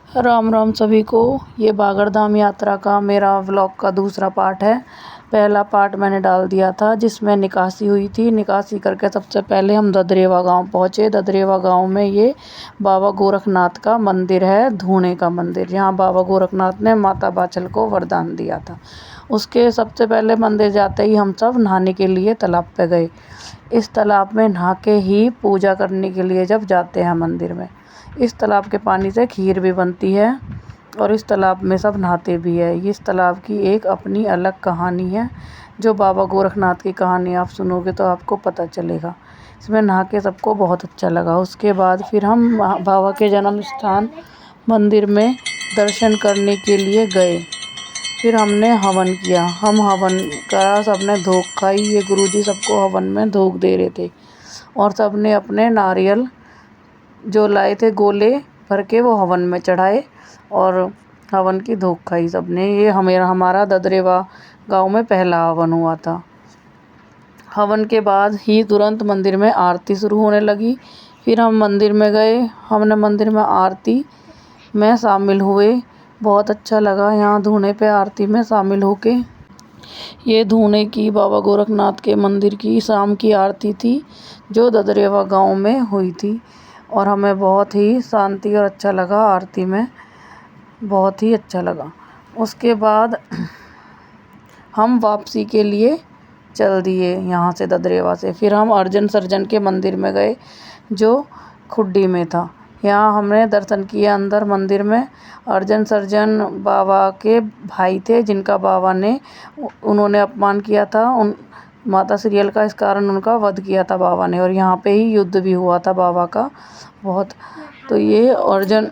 राम राम सभी को। ये बागड़धाम यात्रा का मेरा व्लॉग का दूसरा पार्ट है। पहला पार्ट मैंने डाल दिया था जिसमें निकासी हुई थी। निकासी करके सबसे पहले हम ददरेवा गांव पहुंचे। ददरेवा गांव में ये बाबा गोरखनाथ का मंदिर है, धूणे का मंदिर, जहां बाबा गोरखनाथ ने माता बाचल को वरदान दिया था। उसके सबसे पहले मंदिर जाते ही हम सब नहाने के लिए तालाब पे गए। इस तालाब में नहा के ही पूजा करने के लिए जब जाते हैं मंदिर में, इस तालाब के पानी से खीर भी बनती है और इस तालाब में सब नहाते भी है। इस तालाब की एक अपनी अलग कहानी है। जो बाबा गोरखनाथ की कहानी आप सुनोगे तो आपको पता चलेगा। इसमें नहा के सबको बहुत अच्छा लगा। उसके बाद फिर हम बाबा के जन्म स्थान मंदिर में दर्शन करने के लिए गए। फिर हमने हवन किया। हम हवन करा, सबने धोख खाई। ये गुरुजी सबको हवन में धोख दे रहे थे और सबने अपने नारियल जो लाए थे गोले भर के वो हवन में चढ़ाए और हवन की धोख खाई सबने। ये हमारा ददरेवा गांव में पहला हवन हुआ था। हवन के बाद ही तुरंत मंदिर में आरती शुरू होने लगी। फिर हम मंदिर में गए। हमने मंदिर में आरती में शामिल हुए। बहुत अच्छा लगा यहाँ धूणे पे आरती में शामिल होके। ये धूणे की बाबा गोरखनाथ के मंदिर की शाम की आरती थी जो ददरेवा गांव में हुई थी और हमें बहुत ही शांति और अच्छा लगा। आरती में बहुत ही अच्छा लगा। उसके बाद हम वापसी के लिए चल दिए यहाँ से ददरेवा से। फिर हम अर्जन सर्जन के मंदिर में गए जो खुड्डी में था। यहाँ हमने दर्शन किए अंदर मंदिर में। अर्जन सर्जन बाबा के भाई थे जिनका बाबा ने उन्होंने अपमान किया था उन माता सिरियल का, इस कारण उनका वध किया था बाबा ने और यहाँ पे ही युद्ध भी हुआ था बाबा का बहुत। तो ये अर्जन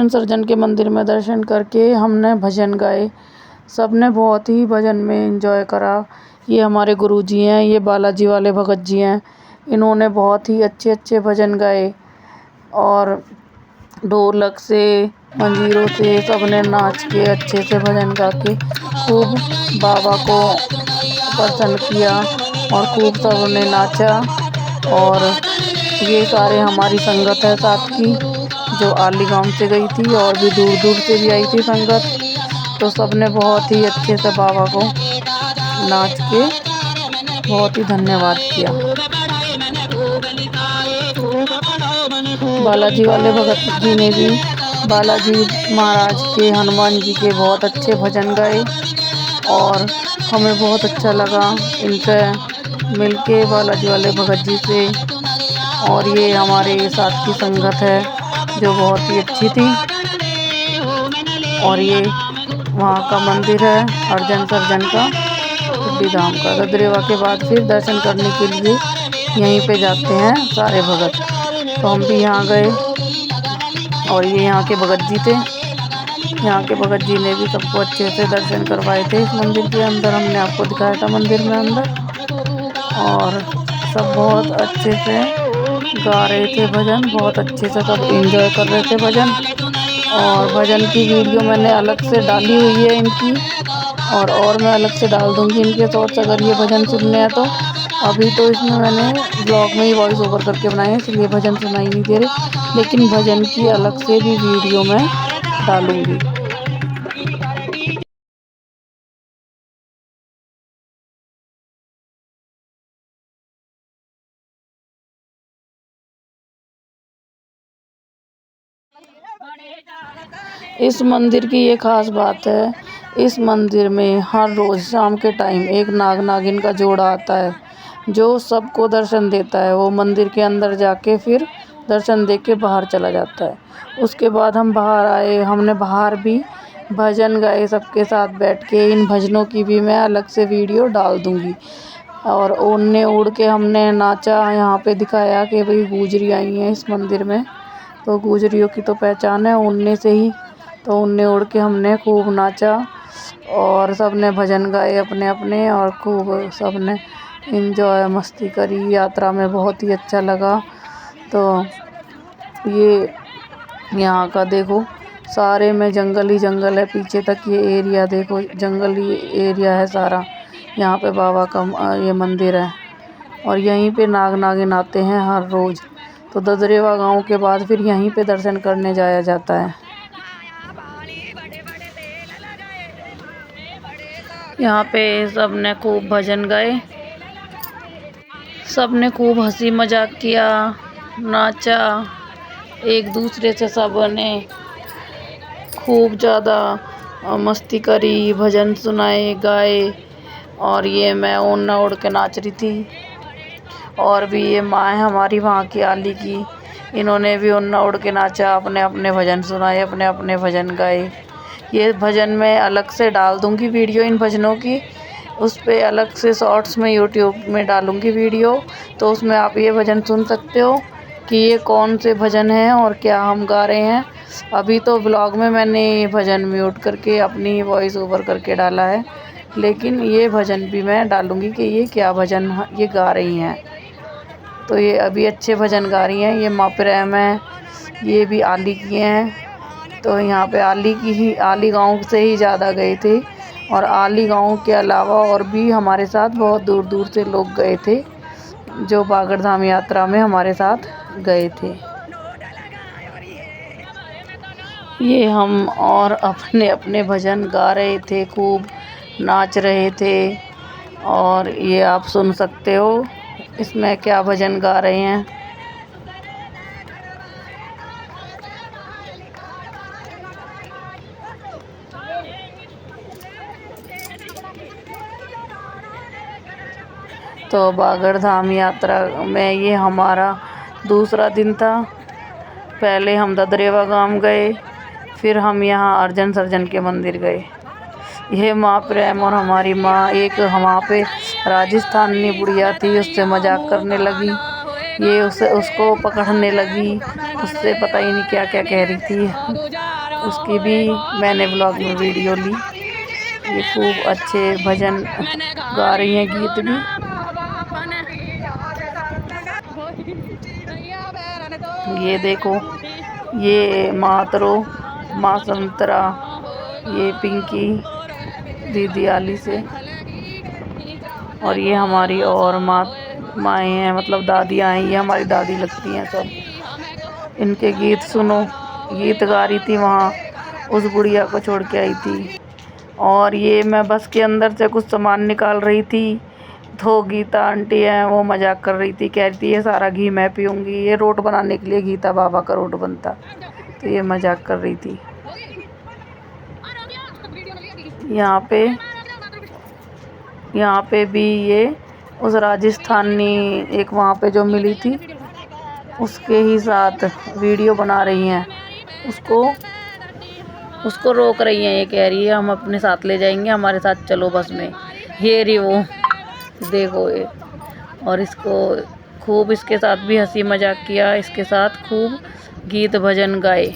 सर्जन के मंदिर में दर्शन करके हमने भजन गाए। सबने बहुत ही भजन में एंजॉय करा। ये हमारे गुरुजी हैं, ये बालाजी वाले भगत जी हैं। इन्होंने बहुत ही अच्छे अच्छे भजन गाए और ढोलक से मंजीरों से सबने नाच के अच्छे से भजन गा के खूब बाबा को प्रसन्न किया और खूब सबने नाचा। और ये सारे हमारी संगत है साथ की जो आली गांव से गई थी और भी दूर दूर से भी आई थी संगत। तो सबने बहुत ही अच्छे से बाबा को नाच के बहुत ही धन्यवाद किया। बालाजी वाले भगत जी ने भी बालाजी महाराज के, हनुमान जी के बहुत अच्छे भजन गाए और हमें बहुत अच्छा लगा इनसे मिलके, बालाजी वाले भगत जी से। और ये हमारे साथ की संगत है जो बहुत ही अच्छी थी। और ये वहाँ का मंदिर है अर्जन सर्जन का, खुड्डी धाम का। ददरेवा के बाद फिर दर्शन करने के लिए यहीं पे जाते हैं सारे भगत। तो हम भी यहाँ गए और ये यहाँ के भगत जी थे। यहाँ के भगत जी ने भी सबको अच्छे से दर्शन करवाए थे इस मंदिर के अंदर। हमने आपको दिखाया था मंदिर में अंदर और सब बहुत अच्छे से गा रहे थे भजन। बहुत अच्छे से सब एंजॉय कर रहे थे भजन। और भजन की वीडियो मैंने अलग से डाली हुई है इनकी और मैं अलग से डाल दूँगी इनके शॉर्ट्स अगर ये भजन सुनने हैं तो। अभी तो इसमें मैंने ब्लॉग में ही वॉइस ओवर करके बनाए हैं इसलिए भजन सुनाई नहीं दे रहे, लेकिन भजन की अलग से भी वीडियो मैं डालूँगी। इस मंदिर की ये खास बात है, इस मंदिर में हर रोज़ शाम के टाइम एक नाग नागिन का जोड़ा आता है जो सबको दर्शन देता है। वो मंदिर के अंदर जाके फिर दर्शन दे के बाहर चला जाता है। उसके बाद हम बाहर आए। हमने बाहर भी भजन गाए सबके साथ बैठ के। इन भजनों की भी मैं अलग से वीडियो डाल दूँगी। और ओढ़ने उड़ के हमने नाचा। यहाँ पे दिखाया कि भाई गुजरी आई हैं इस मंदिर में, तो गुजरियों की तो पहचान है ओढ़ने से ही। तो ओढ़ने उड़ के हमने खूब नाचा और सबने भजन गाए अपने अपने और खूब सबने एंजॉय मस्ती करी। यात्रा में बहुत ही अच्छा लगा। तो ये यहाँ का देखो सारे में जंगल ही जंगल है, पीछे तक ये एरिया देखो जंगली एरिया है सारा। यहाँ पे बाबा का ये मंदिर है और यहीं पे नाग नागिन आते हैं हर रोज़। तो ददरेवा गांव के बाद फिर यहीं पे दर्शन करने जाया जाता है। यहाँ पे सबने खूब भजन गाए, सबने खूब हंसी मजाक किया, नाचा एक दूसरे से, सबने खूब ज़्यादा मस्ती करी, भजन सुनाए गाए। और ये मैं ओढ़ना ओढ़ के नाच रही थी। और भी ये माँ है हमारी वहाँ की आली की, इन्होंने भी ओढ़ना ओढ़ के नाचा, अपने अपने भजन सुनाए, अपने अपने भजन गाए। ये भजन मैं अलग से डाल दूँगी वीडियो इन भजनों की, उस पर अलग से शॉर्ट्स में यूट्यूब में डालूँगी वीडियो, तो उसमें आप ये भजन सुन सकते हो कि ये कौन से भजन हैं और क्या हम गा रहे हैं। अभी तो व्लॉग में मैंने ये भजन म्यूट करके अपनी वॉइस ओवर करके डाला है, लेकिन ये भजन भी मैं डालूँगी कि ये क्या भजन ये गा रही हैं। तो ये अभी अच्छे भजन गा रही हैं, ये माँ प्रेम है, ये भी आली की हैं। तो यहाँ पे आली गांव से ही ज़्यादा गए थे, और आली गांव के अलावा और भी हमारे साथ बहुत दूर दूर से लोग गए थे जो बागड़ धाम यात्रा में हमारे साथ गए थे। ये हम और अपने अपने भजन गा रहे थे, खूब नाच रहे थे। और ये आप सुन सकते हो इसमें क्या भजन गा रहे हैं। तो बागड़ धाम यात्रा में ये हमारा दूसरा दिन था। पहले हम ददरेवा गांव गए, फिर हम यहाँ अर्जन सर्जन के मंदिर गए। यह माँ प्रेम और हमारी माँ, एक वहाँ पे राजस्थानी बुढ़िया थी, उससे मजाक करने लगी, ये उसको पकड़ने लगी, उससे पता ही नहीं क्या क्या कह रही थी। उसकी भी मैंने ब्लॉग में वीडियो ली। ये खूब अच्छे भजन गा रही हैं, गीत भी। ये देखो, ये मातरो, माँ संतरा, ये पिंकी दीदी आली से, और ये हमारी और माएँ हैं, मतलब दादियाँ हैं, ये हमारी दादी लगती हैं सब। इनके गीत सुनो, गीत गा रही थी वहाँ, उस बुढ़िया को छोड़ के आई थी। और ये मैं बस के अंदर से कुछ सामान निकाल रही थी, तो गीता आंटी है वो मजाक कर रही थी, कह रही थी ये सारा घी मैं पीऊँगी, ये रोट बनाने के लिए गीता बाबा का रोट बनता, तो ये मजाक कर रही थी। यहाँ पे भी ये उस राजस्थानी एक वहाँ पे जो मिली थी उसके ही साथ वीडियो बना रही हैं, उसको रोक रही हैं। ये कह रही है हम अपने साथ ले जाएंगे, हमारे साथ चलो बस में। ये रही वो, देखो ये। और इसको खूब इसके साथ भी हंसी मजाक किया, इसके साथ खूब गीत भजन गाए,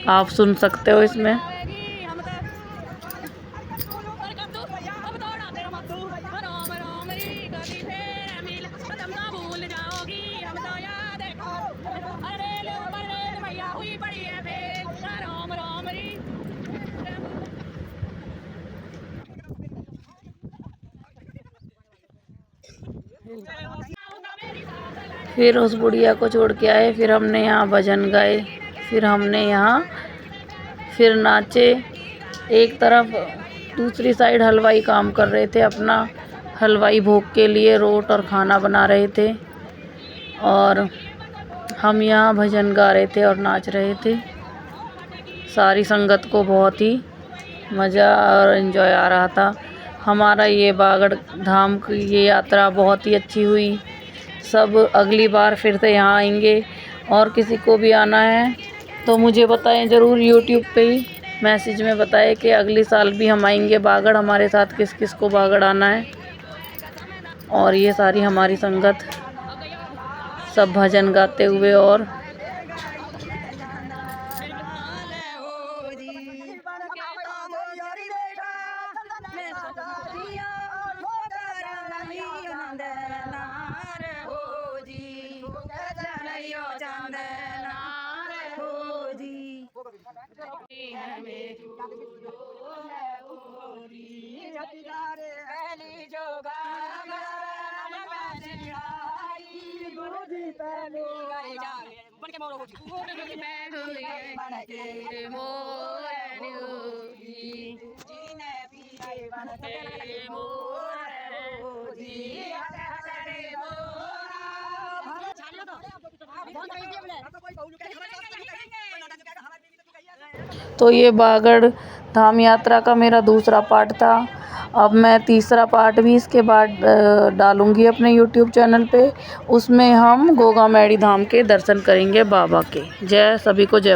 आप सुन सकते हो इसमें। फिर उस बुढ़िया को छोड़ के आए, फिर हमने यहाँ भजन गाए, फिर हमने यहाँ फिर नाचे। एक तरफ दूसरी साइड हलवाई काम कर रहे थे, अपना हलवाई भोग के लिए रोट और खाना बना रहे थे, और हम यहाँ भजन गा रहे थे और नाच रहे थे। सारी संगत को बहुत ही मज़ा और एंजॉय आ रहा था। हमारा ये बागड़ धाम की ये यात्रा बहुत ही अच्छी हुई। सब अगली बार फिर से यहाँ आएंगे, और किसी को भी आना है तो मुझे बताएं ज़रूर, यूट्यूब पे ही मैसेज में बताएं कि अगली साल भी हम आएंगे बागड़, हमारे साथ किस किस को बागड़ आना है। और ये सारी हमारी संगत सब भजन गाते हुए और तो ये बागड़ धाम यात्रा का मेरा दूसरा पार्ट था। अब मैं तीसरा पार्ट भी इसके बाद डालूंगी अपने YouTube चैनल पे। उसमें हम गोगा मैड़ी धाम के दर्शन करेंगे बाबा के। जय सभी को जय।